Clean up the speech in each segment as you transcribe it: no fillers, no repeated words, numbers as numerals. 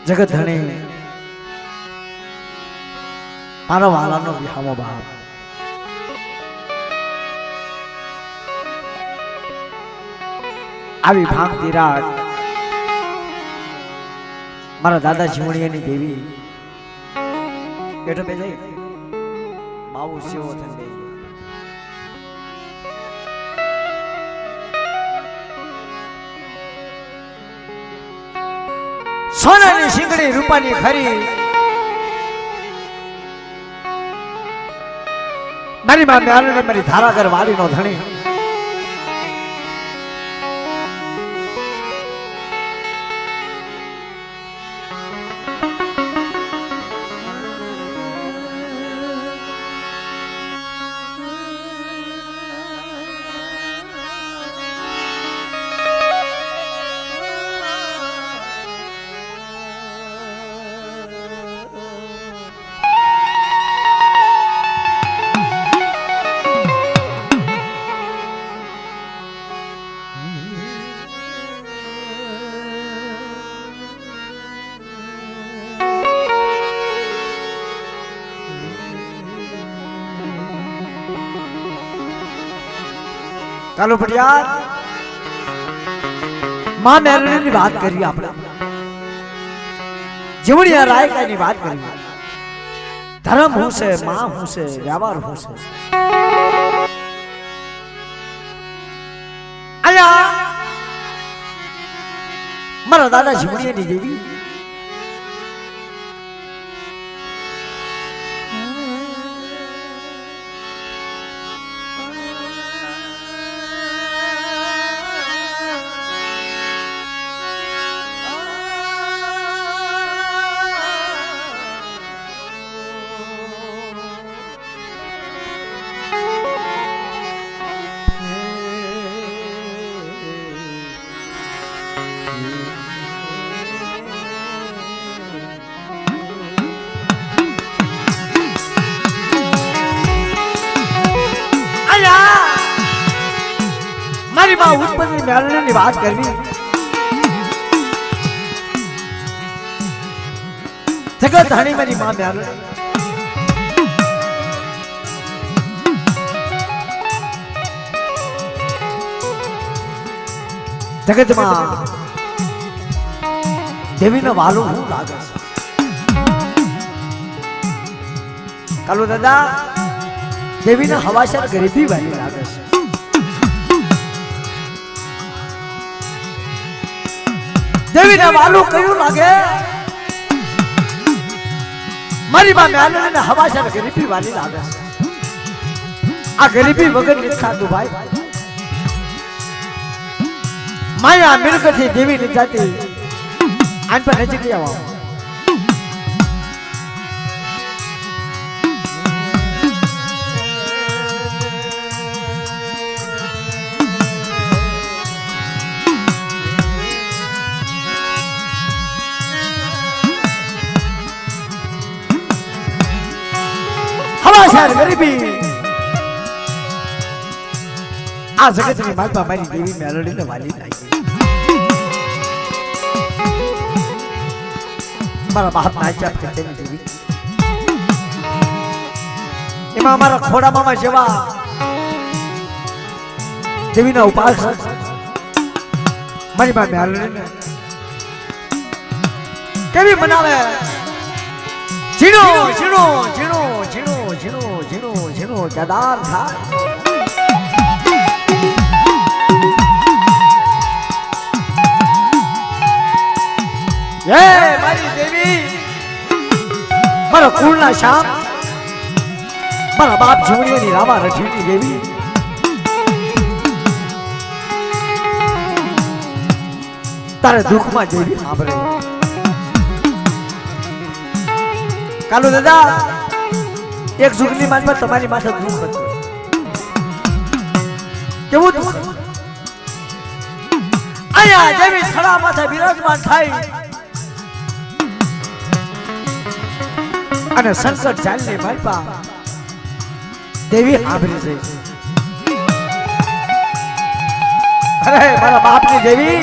જગત ધણી મારો વાલાનો વિહામો બાપ આવી ભાંગતી રાત મારા દાદા જીવણીની દેવી બેઠો બે જઈ બાબુ સેવો થંડે સોનાની શીંગડી રૂપાની ખરી મારી માં મ્યાલને મારી ધારાગર વાડીનો ધણી કાલો પટિયાર માં મેરણીની વાત કરી આપણે જીવણીયા રાયકાની વાત કરી ધર્મ હું છે માં હું છે વ્યવહાર હું છે આયા મારા દાદા જીવણીયાની દેવી મારી માં ઉત્પત્તિ મેળવણીની વાત કરવી જગત ધણી મારી માં મેળવણી જગતમાં દેવીનો વાલો હું લાગે છે કાલો દાદા દેવીના હવાસર ગરીબી વાલી લાગે છે દેવીને વાલું કયું લાગે મારી માં મેલને હવાસર ગરીબી વાલી લાગે છે આ ગરીબી વગર નથી ખાતું ભાઈ માયા મિલકતથી દેવી ની જાતિ આન પર નજીક આવો હવાસર ગરીબી આ જગતની માલપા મારી દેવી મેલડીને વાલી લાગી મારા બાપ નાચ્યા ફટેની દેવી એમાં અમારા ખોડા મામા જેવા દેવીના ઉપાસક મારી બાપ મેલડીને કેવી બનાવે ઝીણો ઝીણો ઝીણો ઝીણો ઝીણો ઝીણો ઝીણો જદાર થાય હે મારી દેવી મારા કુળના શામ મારા બાપ જીવણીની રામા રઠીની દેવી તારે દુઃખમાં દેવી સાંભળે કાલુ દાદા એક જુગની માનમાં તમારી માથે દુઃખ હતું કેવું દુઃખ અહીંયા દેવી થડા માથે બિરાજમાન થાય અને સંકટ ચાલની માલપા દેવી સાંભળી છે અરે મારા બાપની દેવી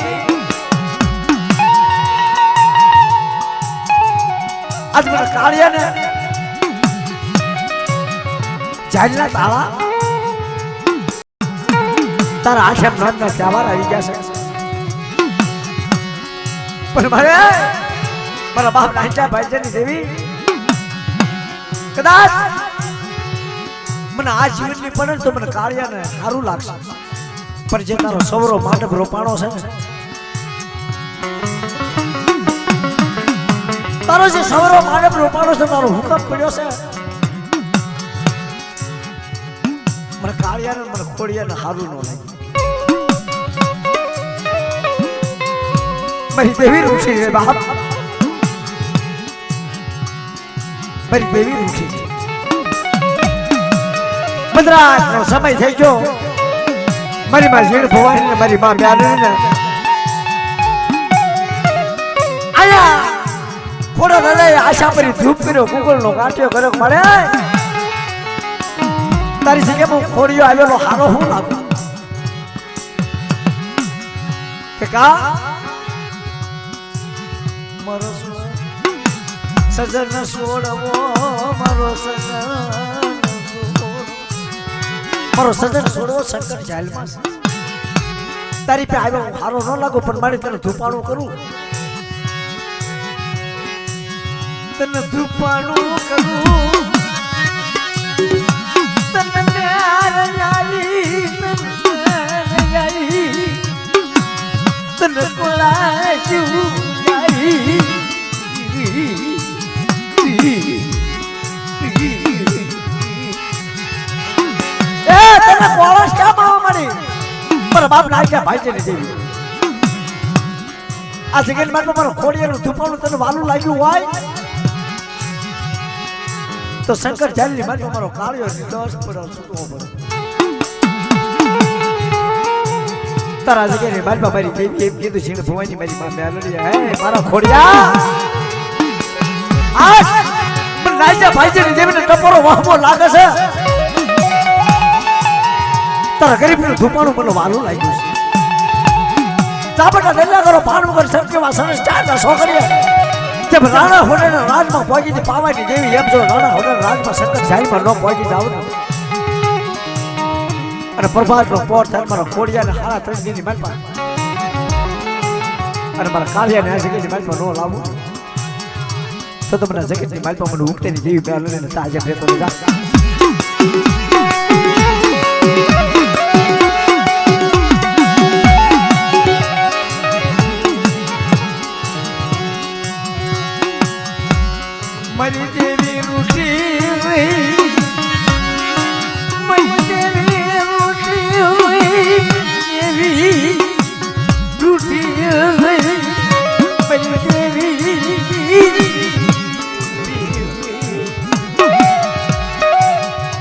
આજ મને કાળિયા ને જાજના તાળા તારા આશમ નામના ચાવાર આવી ગયા છે પણ મારા બાપ નાચા ભાઈજાની દેવી કદાચ મને આ જીવનની પણ તો મને કાળિયાને સારું લાગશે પણ જે તારો સવરો માંડપ રોપાણો છે ને તારો જે સવરો માંડપ રોપાણો છે તારો હુકમ પડ્યો છે મને કાળિયાને મને ખોડિયાને સારું ન લાગે મારી દેવી રૂઠી છે બાપ મારી દેવી રૂઠી છે મદ્રાસનો સમય થઈ ગયો મારી માં ઝીણ ભવાની ને મારી માં બ્યાલની ને આયા ખોડો દાદાએ આશા પરી ધૂપ કર્યો ગુગળનો કાંઠિયો કર્યો મળે તારી જગ્યાએ હું ખોડિયો આવેલો હારો હું લાગુ કે કા મારો સજન છોડવો મારો સજન છોડવો શંકર જેલમાં તારી પે આવ્યો હું હારો ન લાગુ પણ મારી તને ધૂપાણું કરું તને ધૂપાણું કરું તને પ્યાર જાલી તને કોલાશું જાલી તને કોળસ ક્યાં પાવા મળી મારા બાપ નાખ્યા ભાઈજીની દેવી આ જગ્યાની માટે મારો ખોડિયાનું ધૂપાણું તને વાલું લાગ્યું હોય તો શંકર જાલની માટે મારો કાળિયો નિર્દોષ પડો છૂટવો પડે તારા જગ્યાની બાજમાં મારી દેવી એમ કીધું છે ભવાની મારી માં મેલડી હે મારા ખોડિયા આ મને નાખ્યા ભાઈજીની દેવીને ટપોરો વાહમો લાગે છે તારા ગરીબનું ધૂપાણું મને વાલું લાગ્યું છે તાબટા ડલ્લા કરો પાણું કર સબકેવા સરસ ચારતા છોકરીએ તે રાણા હોડેના રાજમાં પહોંચી પાવાની દેવી એમ જો રાણા હોડેના રાજમાં શંકર જાઈમાં ન પહોંચી જાવ ને અને પ્રભાતનો પોર થાય મારા ખોડિયાને હારા ત્રણ દીની માલપા અને મારા કાળિયાને આ જગ્યાની માલપા ન લાવું તો તમને જગતની માલપા મને ઉગતેની દેવી પહેલા તાજે રહેતો જા મારી દેવી રૂઠી મારી દેવી રૂઠી દેવી રૂઠી મારી દેવી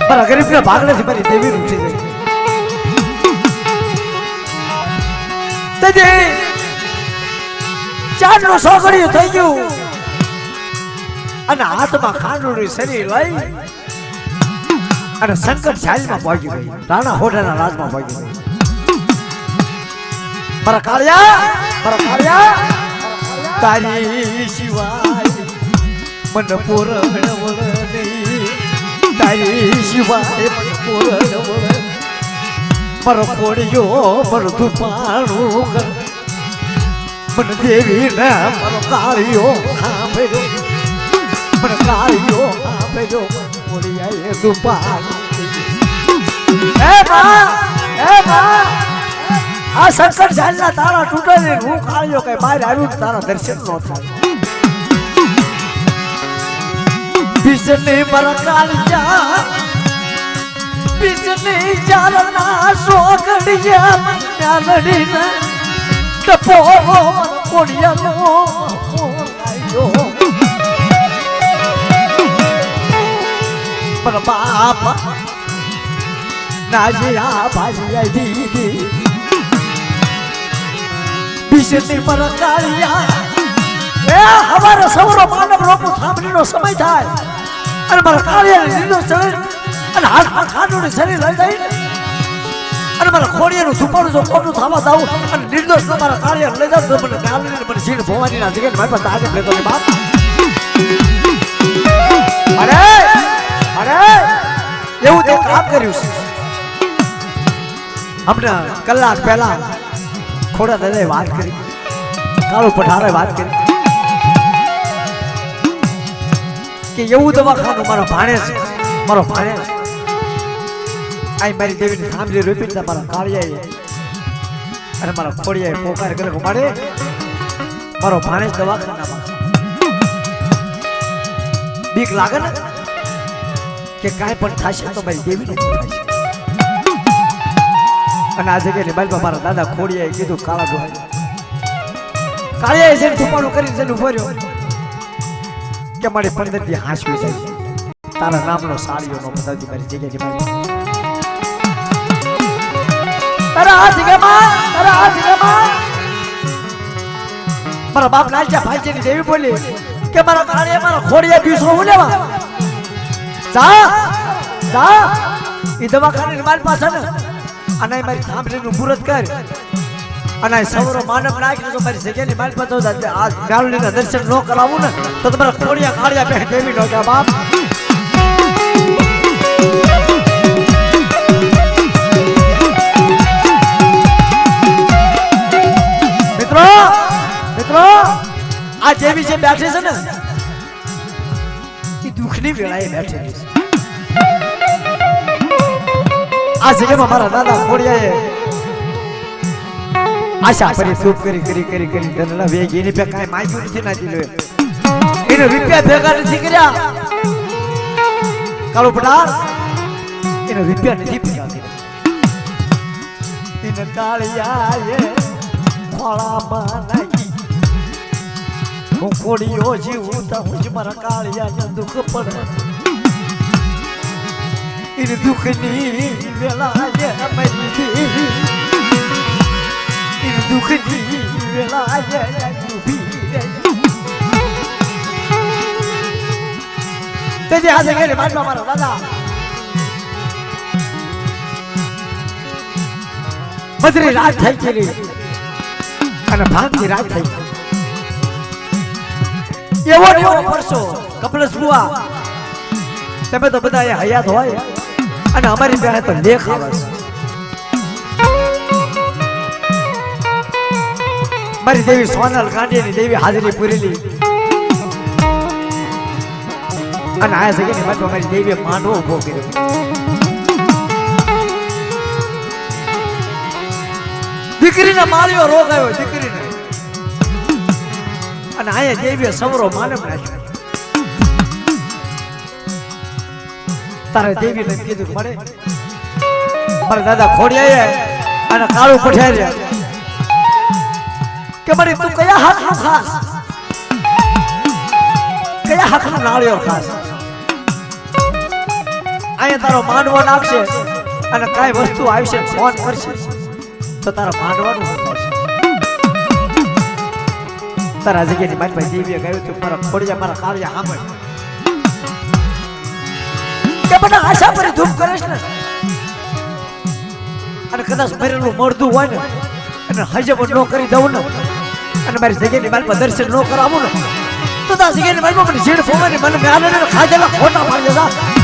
મારા ગરીબના ભાગલેથી મારી દેવી રૂઠી ગઈ તે ચારનો સોગડિયું થઈ ગયું અને હાથમાં ખાંડુની શરીર લઈ અને શંકર જાલમાં પહોંચી ગઈ રાણા હોડાના રાજમાં પહોંચી ગઈ મારા કાળિયા તારી સિવાય મન પૂરણ વળ નહીં તારી સિવાય મન પૂરણ વળ મારો ખોડિયો મારો ધૂપાણું કર મન દેવી ને મારો કાળિયો સાંભળ્યો મને કાળિયો આપેજો મોડિયાએ ધૂપાણું હે માં આ શંકર જાલના તારા તૂટે ને હું કાળિયો કઈ બહાર આવ્યું તારા દર્શન ન થાય બિસને મારા કાળિયા बिजली जालना सोगड़िया मन्यालड़ीना टपो कोड़ियानो आयो मन बापा नाजिया भाजिया दीदी बिजली पर कालिया ए हमारा सवरो मानव रोपो थांबलीनो समय થાય અને મારા કાળિયાને લીધો શરીર અને હાથમાં ખાંડુને શરીર લઈ જાય અને મારા ખોડિયાનું ધૂપાનું જો કોટું થવા દાવ અને નિર્દોષ મારા કાળિયાને લઈ જાવ તો મને ગાલીને મને સીન ભવાનીના જગ્યાએ મારી પાસે આજે લેતો ને બાપ અરે અરે એવું તે કામ કર્યું છે હમણાં કલાક પહેલા ખોડા દાદાએ વાત કરી કાળો પઠારે વાત કરી કે એવું દવાખાનું મારો ભાણે આઈ મારી દેવીની સાંભળી રોપી મારા કાળિયાએ અને મારા ખોડિયાએ પોકાર કરે મારે મારો ભાણે દવાખાનામાં બીક લાગે ને કે કાંઈ પણ થશે તો મારી દેવીનું થશે અને આ જગ્યાએ બાલમાં મારા દાદા ખોડિયાએ કીધું કાળા ડોહાય કાળિયાએ જેને ધૂપાણું કરીને જેને ઉભો રહ્યો કે મારી 15 દી હાંસવી જાય તારા નામનો સાળીઓ નો બધાજી મારી જગ્યાએ મારી તારા જગ્યામાં મારા બાપ નાચા ભાઈજીની દેવી બોલી કે મારા કાળિયા મારા ખોડિયા બીસો હું લેવા જા ઈ દવાખાને મારી પાસે ને અને મારી થાંભલીનું મુહૂર્ત કર અને સવરો માનવ નાખ્યો તો મારી જગ્યાની મારી પાસે આ ગાળુના દર્શન ન કરાવું ને તો તમારા ખોડિયા કાળિયા બે દેવી નો કે બાપ મિત્રો આ દેવી જે બેઠી છે ને એ દુઃખની વેળાએ બેઠેલી છે આ જગ્યામાં મારા દાદા ખોડિયાએ આશા કરી ધૂપ કરી ધનલા વેગી એની પે કાંઈ માંગ્યું નથી ના દીધું એને રૂપિયા ભેગા નથી કર્યા કાળો પટાર એને રૂપિયા નથી ભેગા કર્યા એને કાળિયાએ ખોળામાં નાખી હું ખોડીયો જીવું તો હું જ મારા કાળિયાને દુઃખ પડે એને દુઃખની વેળાએ મારી દેવી દુઃખની વેળાએ તેથી આ જગ્યાએ બાજવા મારા દાદા બદરી રાત થઈ ગયેલી અને ભાંગની રાત થઈ એવો ને એવો પરસો કપલેશ બુઆ તમે તો બધા એ હયાત હોય અને અમારી પાસે તો લેખ આવે છે મારી દેવી સોનલ ગાંડીની દેવી હાજરી પૂરેલી અને આ જગ્યાની વાતમાં મારી દેવીએ માંડવો ઉભો કર્યો દીકરીના માળીઓ રોગ આવ્યો દીકરીને અને આયા દેવીએ સવરો માનવ નાખ્યો તારે દેવીને કીધું મળે મારા દાદા ખોડિયાએ અને કાળું પઠાર્યા કે મારી તું કયા હાથનો ખાસ કયા હાથનો નાળિયો ખાસ અહીંયા તારો માંડવો નાખશે અને કાંઈ વસ્તુ આવશે ફોન કરશે તો તારા માંડવાનું થશે તારા જગ્યાની મારી ભાઈ દેવીએ કહ્યું તું મારા ખોડિયા મારા કાળિયા સાંભળ કે બધા આશા પર ધૂપ કરીશ ને અને કદાચ મરેલું મળતું હોય ને અને હજબ ન કરી દઉં ને અને મારી જગ્યાની મારી પર દર્શન ન કરાવું ને તો તારા જગ્યાની મારી મને ઝીડ ફોવાની મને મેળાને ખાધેલા ખોટા પાડી દેતા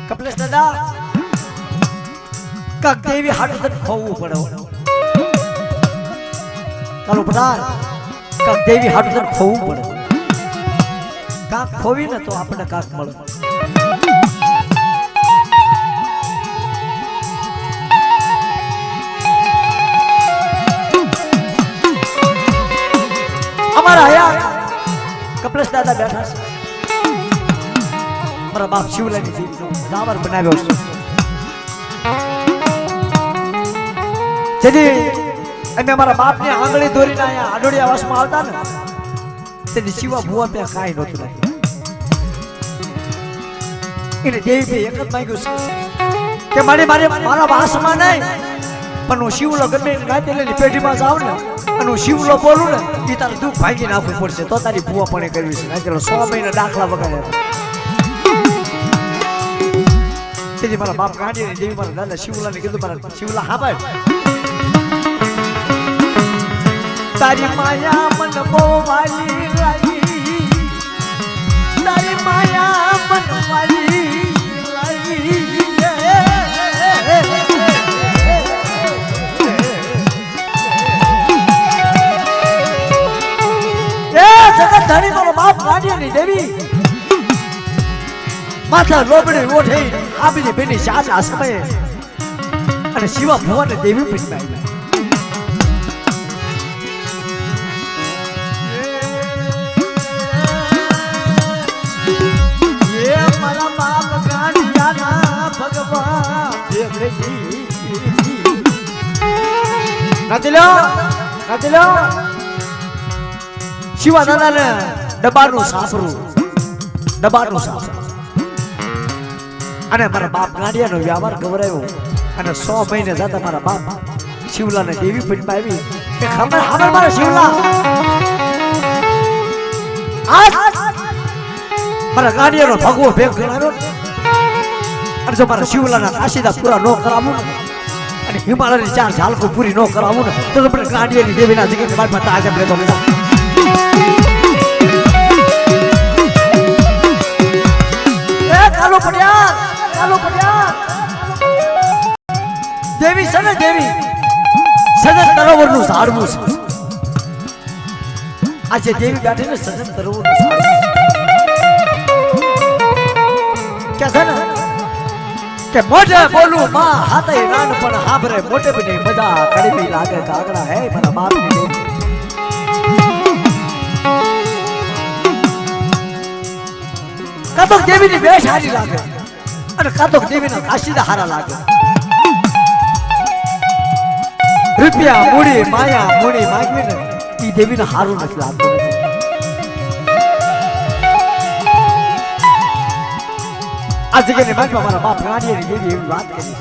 કપલેશ દાદા કાક દેવી હાટું તને ખોવું પડે કાલો પધાર કાક દેવી હાટું તને ખોવું પડે કાક ખોવી ને તો આપણને કાક મળે અમારા હયાત કપલેશ દાદા બેઠા છે મારા બાપ શિવલાની દેવીનો રાવર બનાવ્યો છે જેથી અમે મારા બાપની આંગળી દોરીને અહીંયા આડોડિયા વાસમાં આવતા ને તેની શિવા ભુવા ત્યાં કાંઈ નહોતું લાગ્યું એને દેવી એક જ માંગ્યું છે કે મારા વાસમાં નહીં પણ હું શિવલો ગમે નાતે લઈને પેઢીમાં જાઉં ને અને હું શિવલો બોલું ને એ તારે દુઃખ ભાગી નાખવું પડશે તો તારી ભુવા પણ કરવી છે નાખેલો 100 મહિના દાખલા વગાડ્યા તેથી મારા બાપ ગાંડી દેવી મારા દાદા શિવલાને કીધું મારા શિવલા હા ભાઈ તારી માયા મન બહુ વાલી લાગી તારી માયા મન વાલી લાગી જગત ધણી મારો બાપ ગાંડિયાની દેવી માથા લોબડે ઓઠે આપીને બેની શાદા સમયે અને શિવા ભુવાને દેવી પીઠમાં મારા બાપ ગાંડિયાના ભગવાન નાચી લો શિવા દાદાને ડબ્બાનું સાસરું અને મારા બાપ ગાંડિયાનો વ્યવહાર ગવરાયો અને 100 મહિને જતા મારા બાપ શિવલાને દેવી પીઠમાં આવી કે ખબર મારા શિવલા આજ મારા ગાંડિયાનો ભગવો ભેગ ગણાવ્યો અને જો મારા શિવલાના કાશીદા પૂરા ન કરાવું અને હિમાલયની 4 ઝાલકો પૂરી ન કરાવું ને તો આપણે ગાંડિયાની દેવીના જગ્યાએ મારી પાસે આજે લેતો કાલો પડ્યા દેવી છે ને દેવી સજન તરોવરનું ઝાડવું છે આજે દેવી બેઠી ને સજન તરોવરનું ઝાડવું કે છે ને કે મોઢે બોલું માં હાથે નાન પણ હાબરે મોટે બની મજા કડવી લાગે કાગડા હે મારા બાપની દેવી કાતોક દેવીની વેશ હારી લાગે અને કાતોક દેવીના કાશીદા હારા લાગે રૂપિયા મૂડી માયા મૂડી માંગવી ને એ દેવીને હારું નથી લાગતું આ જગ્યાની વાતમાં મારા બાપ ગાંડિયાની દેવી એવી વાત કરી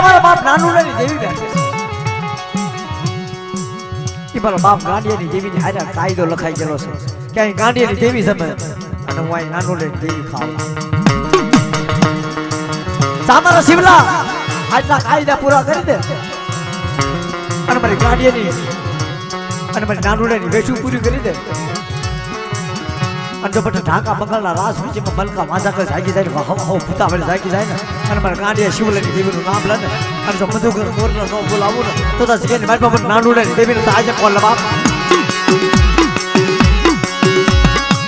મારા બાપ નાનુડાની દેવી બેઠે છે મારા બાપ ગાંડિયાની દેવીની હારે કાયદો લખાઈ ગયેલો છે કે અહીં ગાંડિયાની દેવી જમે અને હું અહીં નાનુડાની દેવી ખાવ સામારા શિવલા આજના કાયદા પૂરા કરી દે અને મારી ગાંડિયાની અને મારી નાનુડાની વેચું પૂરી કરી દે અને જો બટા ઢાકા બંગાળના રાસ વિચમાં મલકા માજા જાગી જાય હવા ભૂતા વડે જાગી જાય ને અને મારા ગાંડિયા શિવલાની દેવીનું નામ લે ને અને જો મધુકર મોરનો નો બોલાવું ને તો તા જગ્યાની મારી બાપ નાનુડાની દેવીને તો આજે કોલ બાપ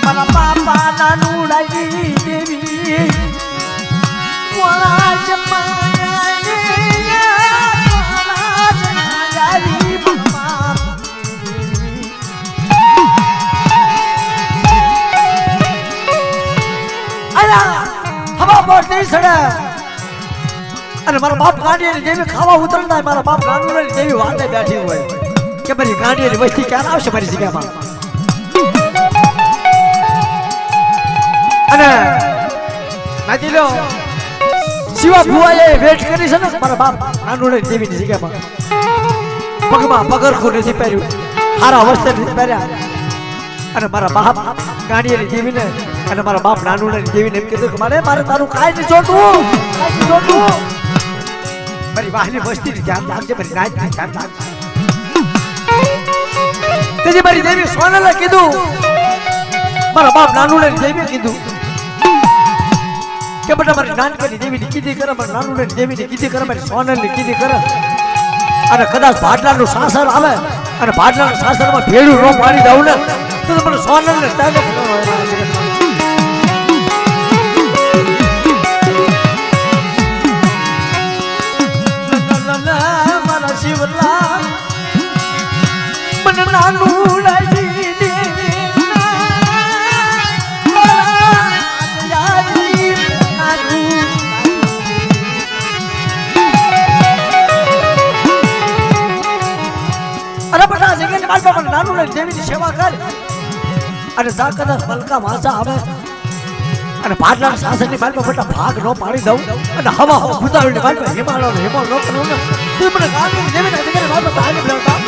મારા બાપા નાનુડાની દેવી કોળા અને મારા બાપ ગાંડિયાની દેવી ખાવા ઉતરતા મારા બાપ નાનુડાની દેવી વાતે બેઠી હોય કે મારી ગાંડિયાની વસ્તી ક્યારે આવશે મારી જગ્યામાં અને નાચી લો શિવા ભુવાએ વેટ કરી છે ને મારા બાપ નાનુડાની દેવીની જગ્યામાં પગમાં પગરખું નથી પહેર્યું હારા વસ્ત્ર નથી પહેર્યા અને મારા બાપ ગાંડિયાની દેવીને અને મારા બાપ નાનુડાની દેવીને એમ કીધું કે મારે તારું કાંઈ નહીં જોતું મારી વાહની વસ્તીની ધ્યાન રાખજે મારી નાચની ધ્યાન રાખજે તેથી મારી દેવી સોનલે કીધું મારા બાપ નાનુડાની દેવીએ કીધું કે બેટા મારી નાનકડી દેવીની કીધી કરે મારી નાનુડાની દેવીની કીધી કરે મારી સોનલની કીધી કરે અને કદાચ ભાટલાનું સાસર આવે અને ભાટલાના સાસરમાં ભેડું ન પાડી દઉં ને તો મને સોનલને તાકો નાનુડે દેવીની સેવા કર અને જા કદાચ મલકા વાંચા આવે અને પાટલા શાસનની માલમાં મોટા ભાગ નો પાડી દઉં અને હવા ભૂતાવળની માલમાં હિમાલય નો કરું ને તું મને ગાંધી દેવીના જગ્યાએ માલમાં તાલીમ લેવતા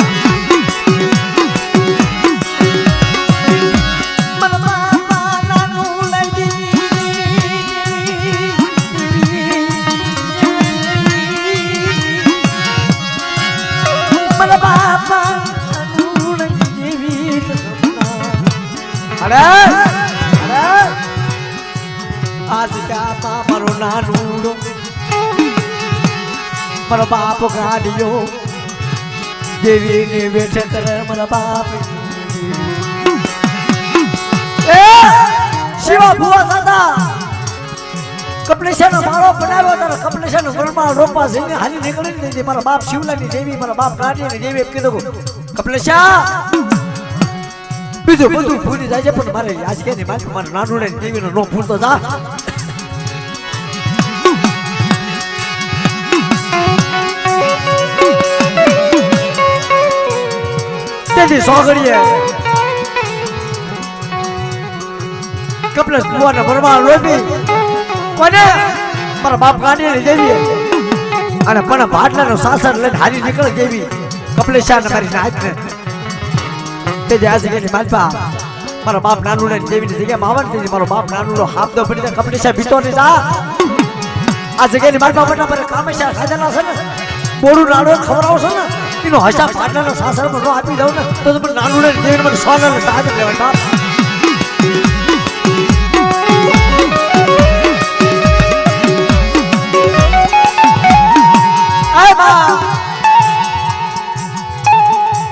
आज क्या मारो नानूडो मर बाप गाड़ियो देवी ने बेट कर मर बाप शिवा बुआ दादा कपलेशन मारो बनाव्यो तर कपलेशन वरमा रोपा सिंह हाली निकली नहीं मारा बाप शिवलानी देवी मारा बाप गाड़ियानी देवी कीधो कपलेशा બીજું બધું ભૂલી જાય છે પણ મારે આજ કે ની મારી મારા નાનુડે દેવીનો નો ભૂલતો જા તેની સોગડીએ કપલેશ બુવાના ભરવા લોબી કોને મારા બાપ ગાડીને દેવી અને પણ ભાટલાનો સાસર લઈને હારી નીકળી દેવી કપલેશાને મારી નાચને તે આજે કે માલપા મારા બાપ નાનુડે દેવીની જગ્યાએ માવન તે મારો બાપ નાનુડો હાફ દો પડી કપલેશા બીતો ને જા આ જગ્યાની માલપા બટા પર કામેશા ખાધેલા છે ને બોડું નાડો ખવરાવો છે ને એનો હસા ભાટલાનો સાસરમાં નો આપી દઉં ને તો મને નાનુડે દેવીને મને સોનાનો તાજ લેવાય બાપ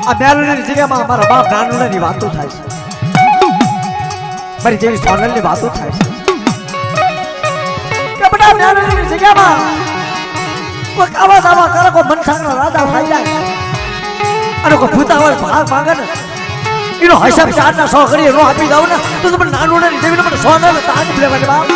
આ મેલની જગ્યામાં મારા બાપ નાનુડાની વાતો થાય છે મારી જેવી સોનલની વાતો થાય છે કે બડા મેલની જગ્યામાં કોઈ આવા દાવા કરે કોઈ મનસાના રાજા થઈ જાય અને કોઈ ભૂતાવળ ભાગ માંગે ને એનો હિસાબ ચારના 100 કરીએ નો આપી દઉં ને તો મને નાનુડાની જેવીને મને સોનલ તાજ લેવાની બાપ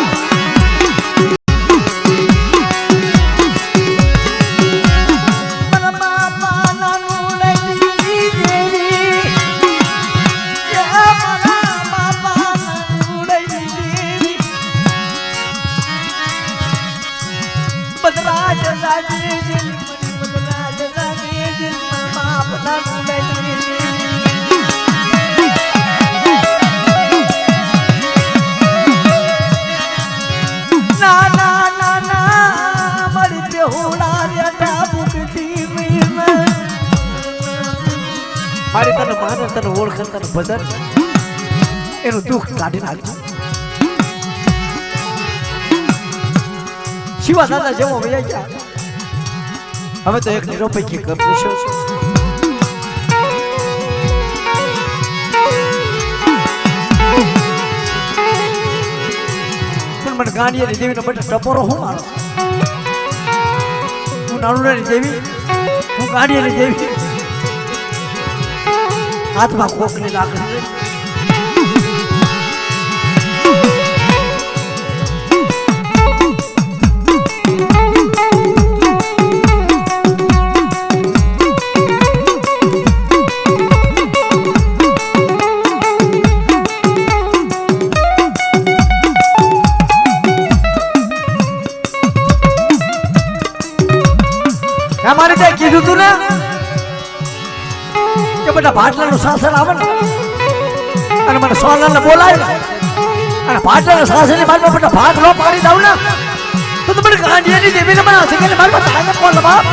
મારી તને માને તને ઓળખન તને ભજન એનું દુઃખ કાઢી નાખજો શિવા દાદા જેવો વૈયા ગયા હવે તો એક નિરોપૈકી કપલેશો પણ મને ગાંડિયાની દેવીનો બટે ટપોરો હું મારો હું નાનુડાની દેવી હું ગાંડિયાની દેવી હાથમાં કોકની લાકડી અમારે ત્યાં કીધું તું ને કે બેટા ભાટલાનું શાસન આવે ને અને મને સોનાને બોલાય અને ભાટલાના શાસનની બાજુમાં બેટા ભાગ નો પાડી દઉં ને તો મને ગાંધીની દેવીને મને હશે કે મારી પાસે આગળ કોણ બાપ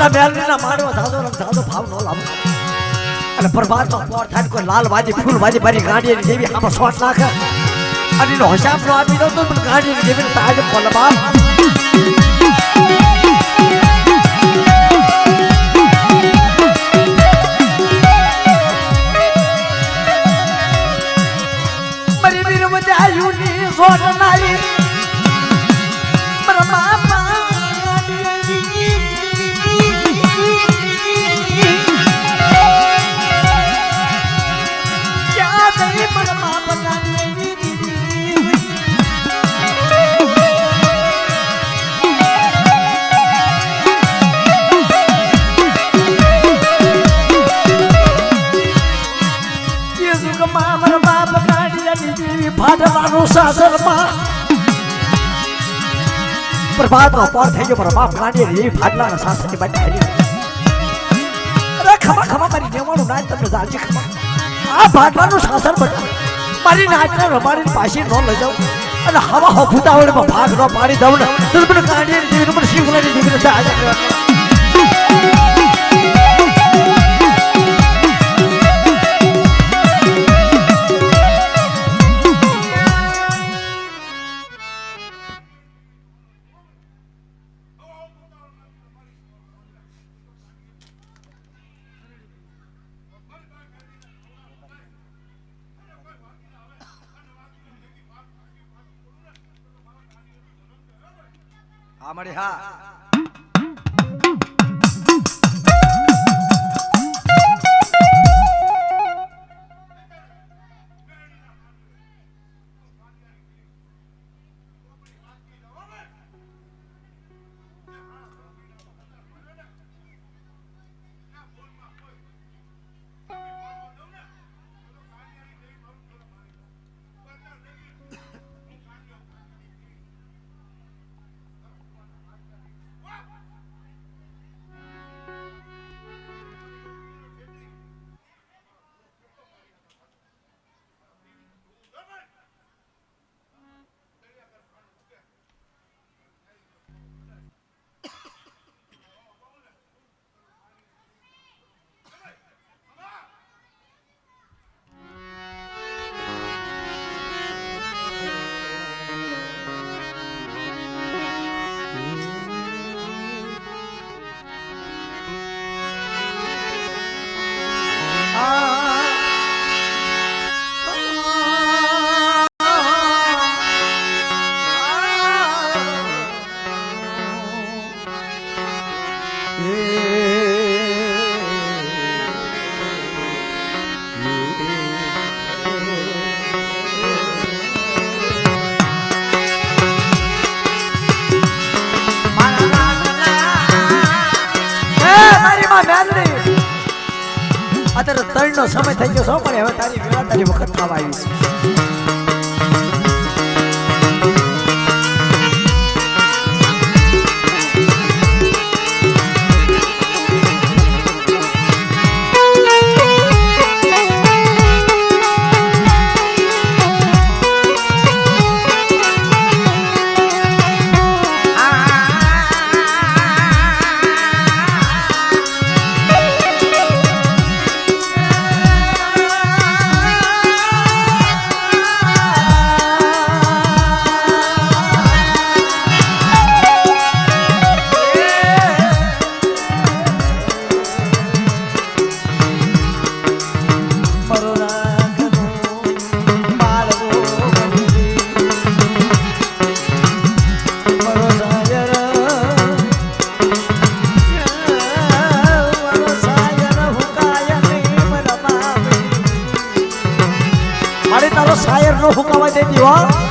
બેટા મેલડીના મારવા જાજો ભાવ ન લાવો અને પ્રભાતમાં પોર થાય કોઈ લાલ વાજી ફૂલ વાજી મારી ગાડીની જેવી આમાં શોટ નાખે અને એનો હિસાબ નો આપી દો તો પણ ગાડીની જેવી તાજ કોલ બાપ મારી વીર વજાયુની શોટ નાલી प्रभात नो पर થઈ ગયો પર બાપ ગાંડી રે ફાડલાના સાસની બાટાઈ અરે ખમા ખમા મારી નેવાનું નાચ તમને જાજી ખમા આ ફાડલાનું સાસર બટા મારી નાચને રમાડીને પાછી નો લઈ જાવ અને હવા હો ભૂતાવળમાં ભાગ નો પાડી દઉં ને તો મને ગાંડી રે જીવન પર શીખલાની જીવન સાજા આમડી હા અત્યારે ત્રણનો સમય થઈ ગયો છો પણ હવે તારી વેળા તારી વખત થવા આવી છે શાયર નો હુકાવા દેતી હો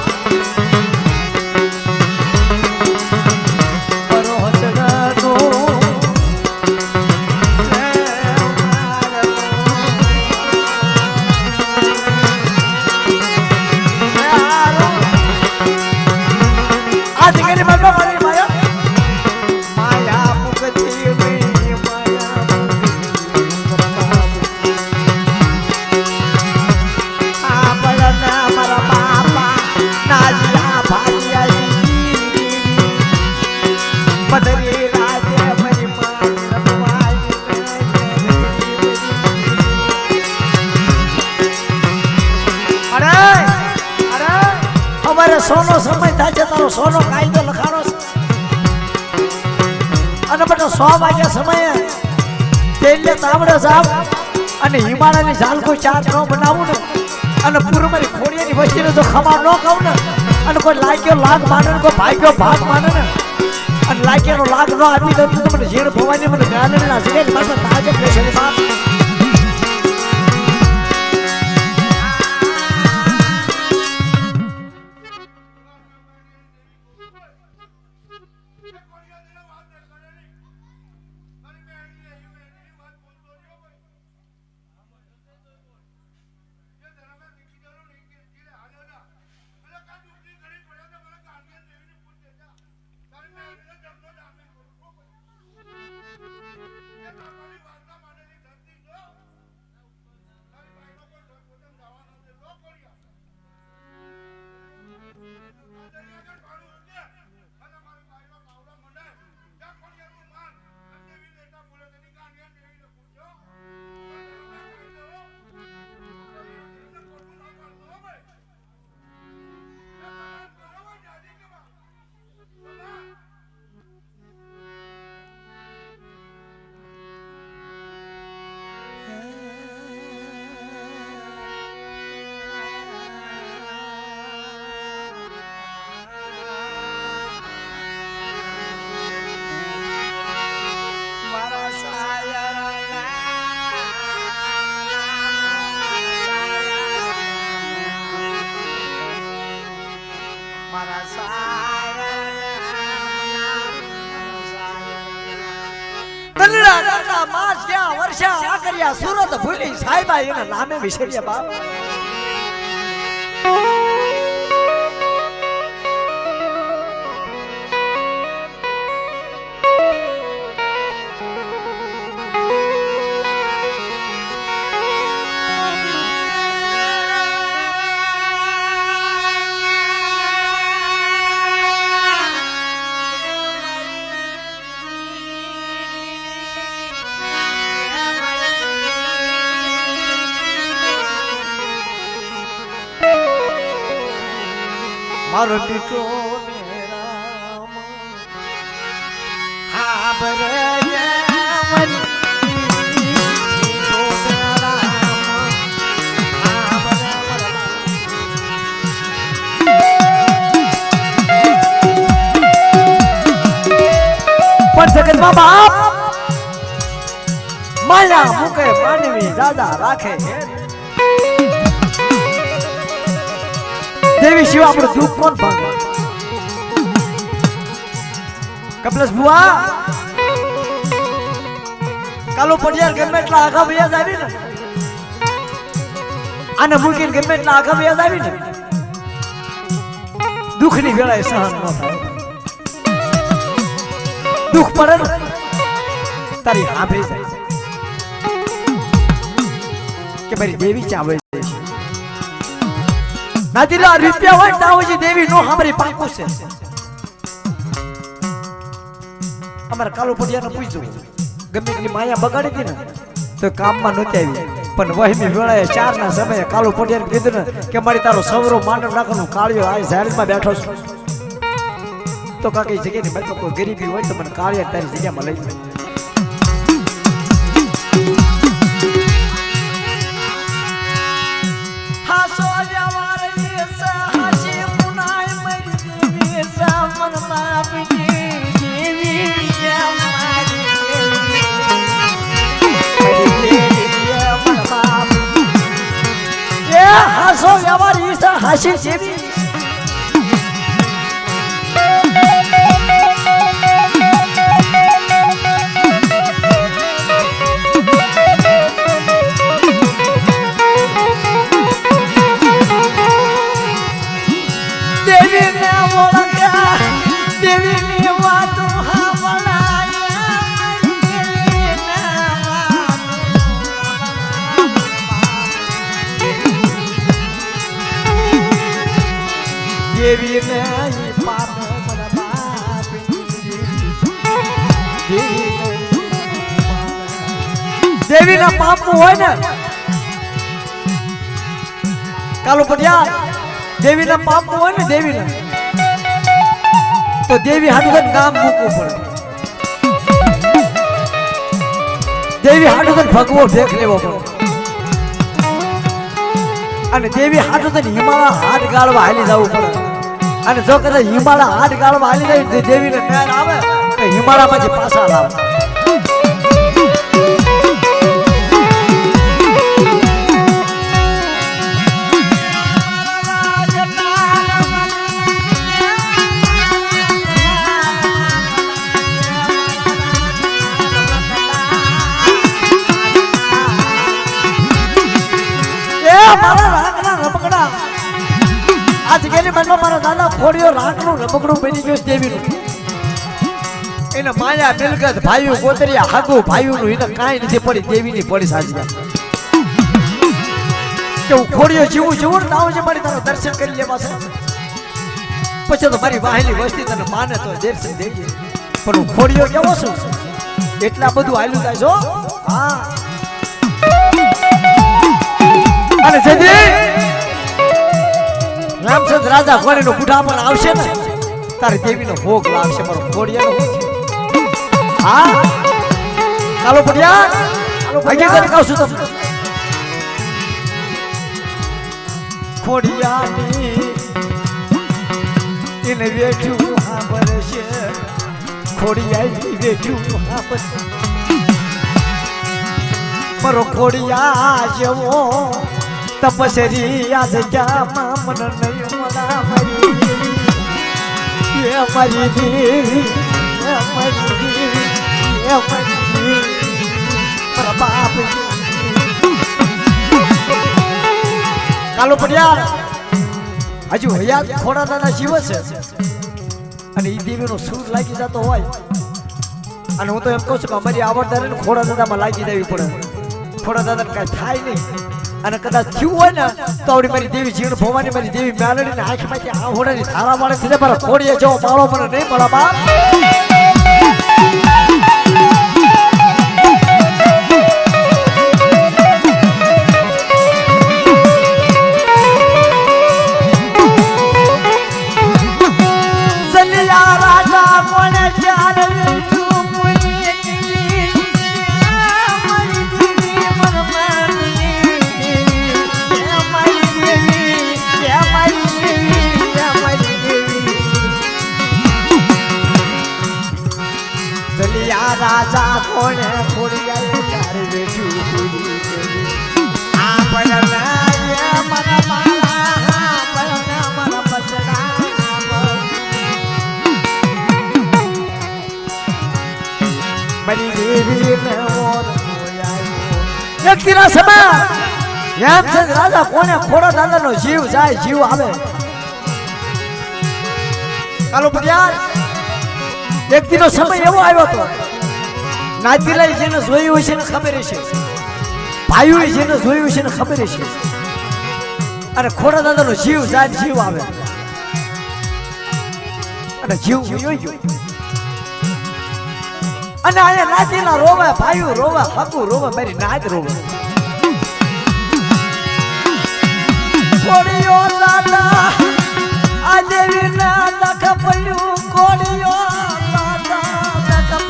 સવારે સોનો સમય થાય છે તારો સોનો કાયદો લખાણો છે અને બેટા 100 વાગ્યા સમયે તેલને તાવડે જાવ અને હિમાલયની ઝાલકો ચાર ન બનાવું ને અને પૂરમારી ખોડિયાની વસ્તીને જો ખમા ન કહું ને અને કોઈ લાગ્યો લાગ માને ને કોઈ ભાગ્યો ભાગ માને ને અને લાગ્યાનો લાગ ન આપી દઉં તો મને ઝીણ ભવાની મને જ્ઞાનના જગ્યાની પાસે તાજે લેશે ને બાપ વર્ષા કર્યા સુરત ભૂલી સાહેબા એના નામે વિસર્યા બાપ મારો દીકરો મેરા હા બરે મરી પણ જગતમાં બાપ માયા મુકે માનવી દાદા રાખે દેવી શિવ આપણું દુઃખ કોણ ભાંગે કપલેશ બુઆ કાલો પડિયાર ગમે એટલા આગા વ્યાજ આવી ને આને મૂકીને ગમે એટલા આગા વ્યાજ આવી ને દુઃખની વેળાએ સહન ન થાય દુઃખ પડે ને તારી હાંભળી જાય કે મારી દેવી ચાવે નાદીલા રૂપિયા હોય ના હોય દેવી નો સાંભળી પાકું છે અમારા કાલો પડિયાને પૂછ્યું ગમે એટલી માયા બગાડી હતી ને તો કામમાં નહોતી આવી પણ વહીમી વેળાએ 4 ના સમયે કાલો પડિયાને કીધું ને કે મારી તારો સવરો માંડવ નાખવાનું કાળિયો આ ઝાલમાં બેઠો છું તો કાકી જગ્યાની મેં તો કોઈ ગરીબી હોય તો મને કાળિયા તારી જગ્યામાં લઈ જાય હાસો વ્યવહાર હાસી જેવી દેવી ના પાપ હોય ને કાલો પટિયાર દેવીના પાપ હોય ને દેવીના તો દેવી હાડું ગામ મૂકવું પડે. દેવી હાડું ભગવો ભેખ લેવો પડે. અને દેવી હાડું હિમાલય હાથ ગાળવા હાલી જવું પડે. અને જો કદાચ હિમાલય હાથ ગાળવા હાલી જાય તો દેવીને મેર આવે તો હિમાલયમાંથી પાછા લાવે. આજ ગેલી મનમાં મારા દાદા ખોડિયો રાખનું રમકડું બની ગયું દેવીનું. એને માયા મિલકત ભાઈઓ ગોતરિયા હાગુ ભાઈઓનું એને કાંઈ નથી પડી, દેવીની પડી સાજી. કે હું ખોડિયો જીવું જીવું તાવ છે મારી તારો દર્શન કરી લેવા છે. પછી તો મારી વાહેલી વસ્તી તને માને તો દર્શન દેજે. પણ હું ખોડિયો કેવો છું એટલા બધું હાલ્યું થાય છો. હા અને જદી રામચંદ્ર રાજા ઘોડીનો બુઢા પણ આવશે ને તારી દેવીનો ભોગ લાવશે મારો ખોડિયાનો. હા ચાલો પડિયા હકીકત કહું છું તમને. ખોડિયાની એને વેઠું હા બરશે. ખોડિયાની વેઠું હા બરશે. મારો ખોડિયા જેવો તપસરી આ જગ્યામાં મન નહીં મળા મરી. એ મારી દેવી એ મારી દેવી એ મારી દેવી મારા બાપ. કાલો પડિયા હજુ હયાત ખોડા દાદા જીવ છે અને એ દેવીનો સૂર લાગી જતો હોય. અને હું તો એમ કહું છું કે અમારી આવડદાર ને ખોડા દાદામાં લાગી જવી પડે. ખોડા દાદા કાંઈ થાય નહીં. અને કદાચ થયું હોય ને તો આવડી મારી દેવી જીવન ભવાની મારી દેવી મેલડી ને આંખમાંથી આહોડાની ધારા વાળે છે. મારા ખોડીએ જેવો માળો મને નહીં મળે બાપ. રાજા કોણે ખોડિયા ચારે બેઠું આ પણ મને મારા પણ મને બસડા મારી દેવી ને ઓર વ્યક્તિના સમય રામચંદ્ર રાજા કોણે ખોડા દાદાનો જીવ જાય જીવ આવે. કાલો પડિયાર વ્યક્તિનો સમય એવો આવ્યો હતો નાતીલાઈ જેને જોયું હશે ને ખબર હશે, ભાઈઓએ જેને જોયું હશે ને ખબર હશે. અને ખોડા દાદાનો જીવ જાય જીવ આવે અને જીવ વયો ગયો. અને અહીંયા નાતીલા રોવે, ભાઈઓ રોવે, હકુ રોવે, મારી નાત રોવે. ખોડિયો દાદા આ દેવી ના દખ પડ્યું. ખોડિયો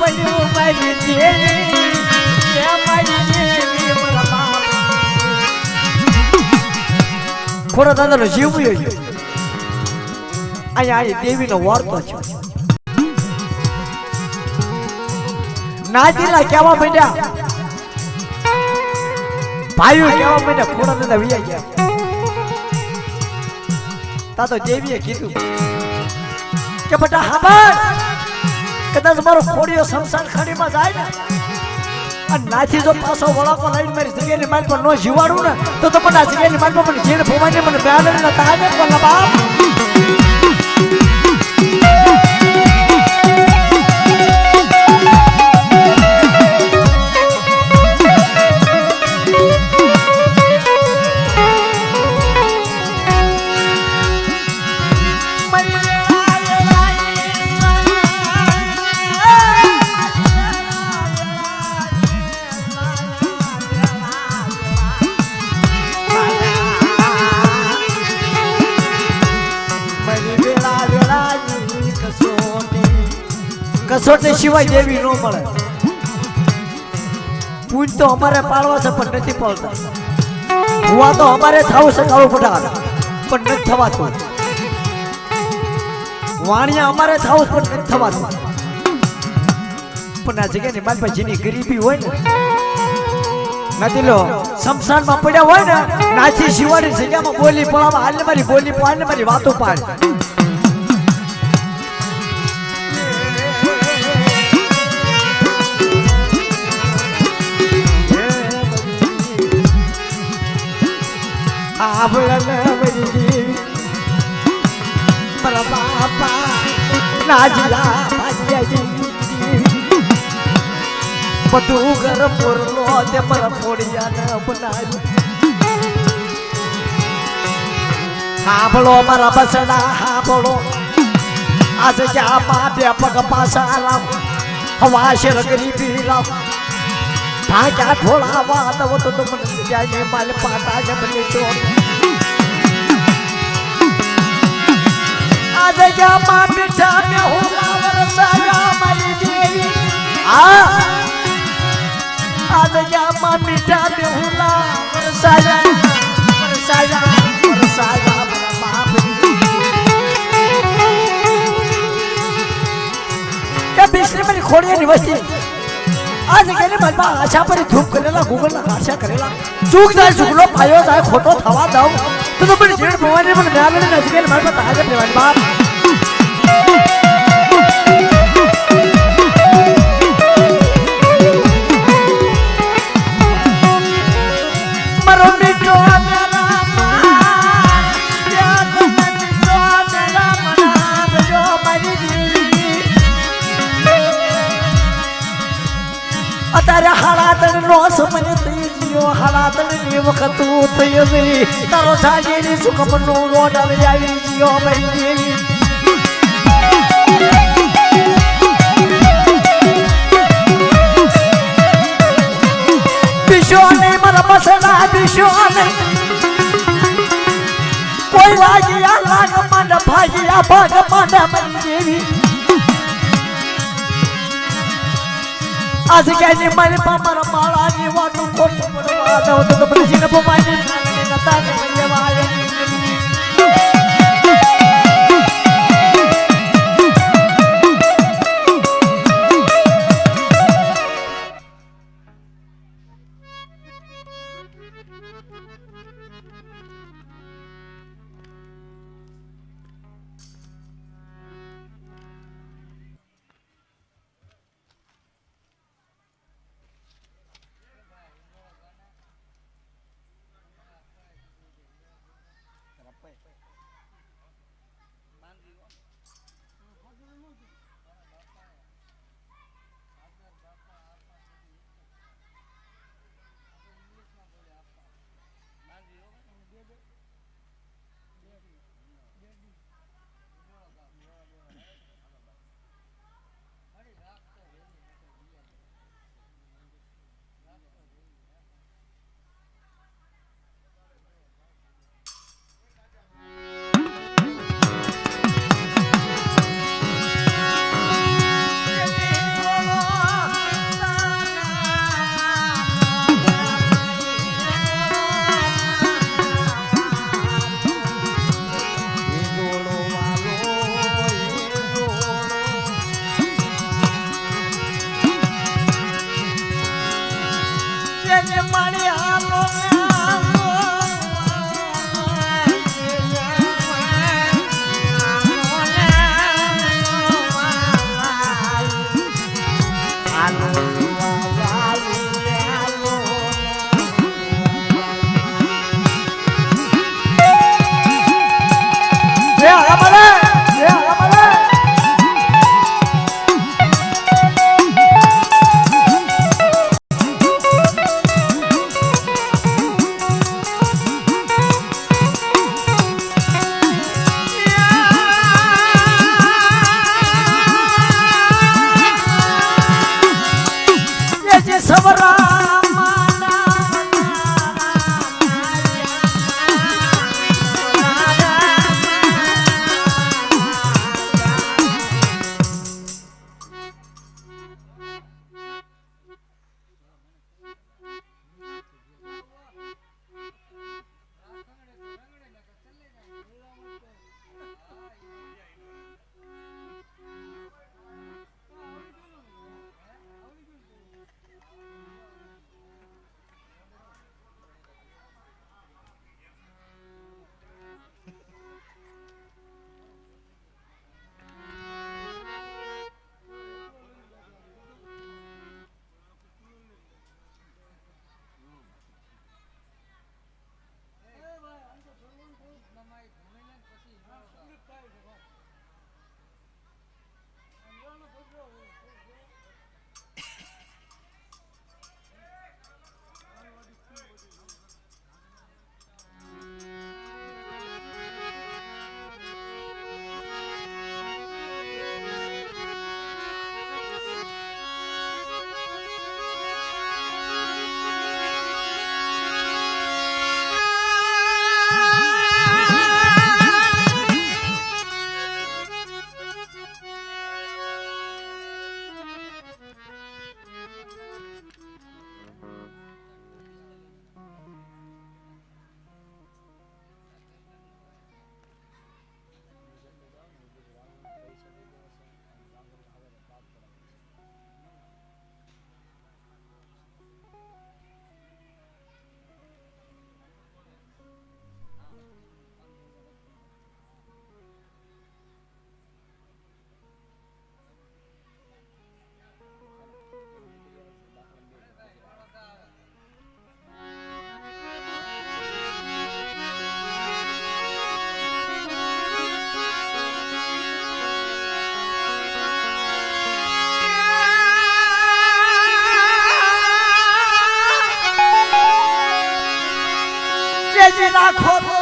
પડ્યું મારી દેવી એ મારી દેવી મારા બાપ. ખોડા દાદાનો જીવ વયો ગયો. અહીંયા દેવીનો વાર્તો છે. નાતીલા કેવા માંડ્યા, ભાઈઓ કેવા માંડ્યા, ખોડા દાદા વયા ગયા. તા તો દેવીએ કીધું કે બેટા હાબર કદાચ મારો ખોડિયો શમશાન ખાડીમાં જાય ને અને નાથી જો પાછો વળાકો લઈને મારી જગ્યાની માલ પર ન જીવાડું ને તો મને આ જગ્યાની માલ પર મને જીણ ભોવાની મને બેહાડે ને તાને પણ બાપ. કસોટી સિવાય દેવી ન મળે. પૂજ તો અમારે પાડવા છે પણ નથી પાડતા. હુવા તો અમારે થાવું છે કાળું પટાર પણ નથી થવાતું. વાણિયા અમારે થાવું પણ નથી થવાતું. પણ આ જગ્યાની મારી પાસે જેની ગરીબી હોય ને નથી લો શમશાનમાં પડ્યા હોય ને નાથી શિવાળી જગ્યામાં બોલી પડાવવા હાલ મારી બોલી પાડ મારી વાતો પાડ. બધું ગરમ મોરલો તે મારા ફોડિયા બનાવ્યું. હાંભળો મારા બસડા હાંભળો આ જગ્યામાં બે પગ પાછા રામ હવા શેર ગરીબી રામ ભાગ્યા ઢોળાવા દવો તો મને જગ્યાએ માલ પાટા જમને છો. આ જગ્યામાં મીઠા મેં હોલા વરસાયા મારી દેવી. આ જગ્યામાં મીઠા મેં હોલા વરસાયા વરસાયા વરસાયા મારા બાપ. કે બિસ્લી મારી ખોડિયાની વસ્તી આ જગ્યાને મનમાં આશા પર ધૂપ કરેલા ગૂગલના આશા કરેલા ચૂક જાય ચૂકલો પાયો જાય ખોટો થવા દઉં તો મને જેડ ભવાની મને ન્યાલને નજગેલ મારવા તાજે લેવાની બાપ. મારો મીઠો મેરા માન યાદ મીઠો મેરા મન જો મારી દેવી. અત્યારે હાલાતણ નો સમય થઈ ગયો. હાલાતણ ની વખત થઈ ગઈ. તારો સાજીની સુખમનો રોડ આવી ગયો મારી દેવી. બિશો નહીં મારા બસડા બિશો નહીં. કોઈ લાગ્યા લાગ માંડ ભાગ્યા ભાગ માંડ મારી દેવી. આ જગ્યાની મારી મારા માળાની વાતું ખોટું પડવા દઉં તો મને જીને ભમાની નતા ને લેવાય. એ જ રાખો તો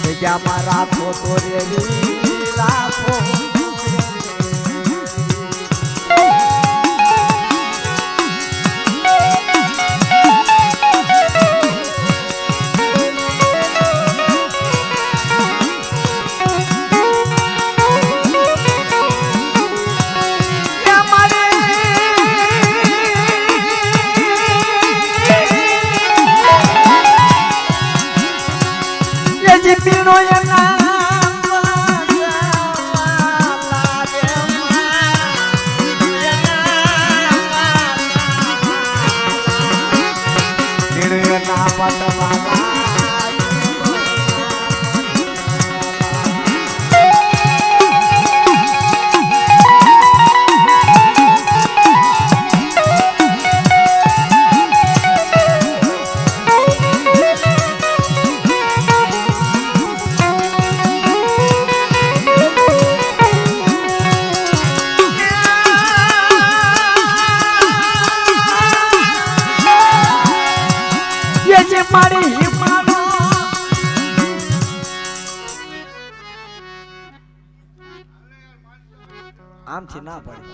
જગ્યામાં રાખો તો રેડી રાખો પીણો એના મારી હિમાનો આમથી ના પડે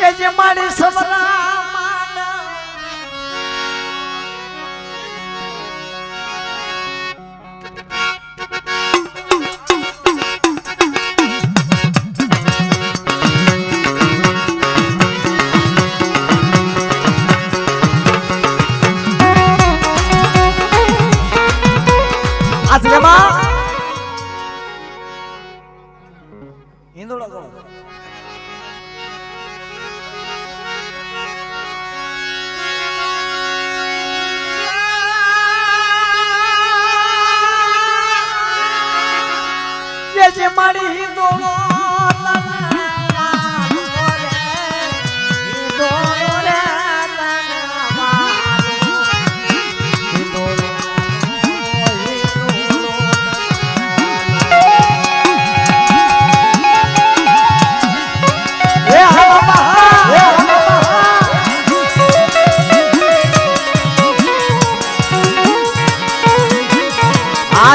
એ જે મારી સવરા હિંદોળો કરો જે મારી હિંદોળો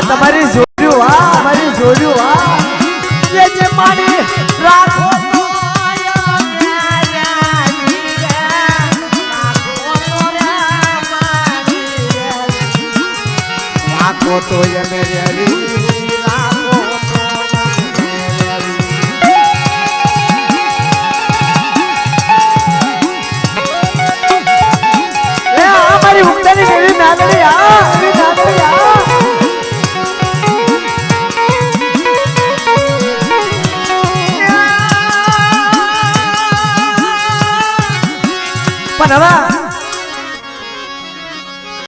તમારી જોડ્યું હા તમારી જોડ્યું હા એ જે મારી રાખો રાખો તો એને રેડી રાખો એ આ મારી ઉગતાની એવી નાગડી આ એવી નાગડી આ પણ હવે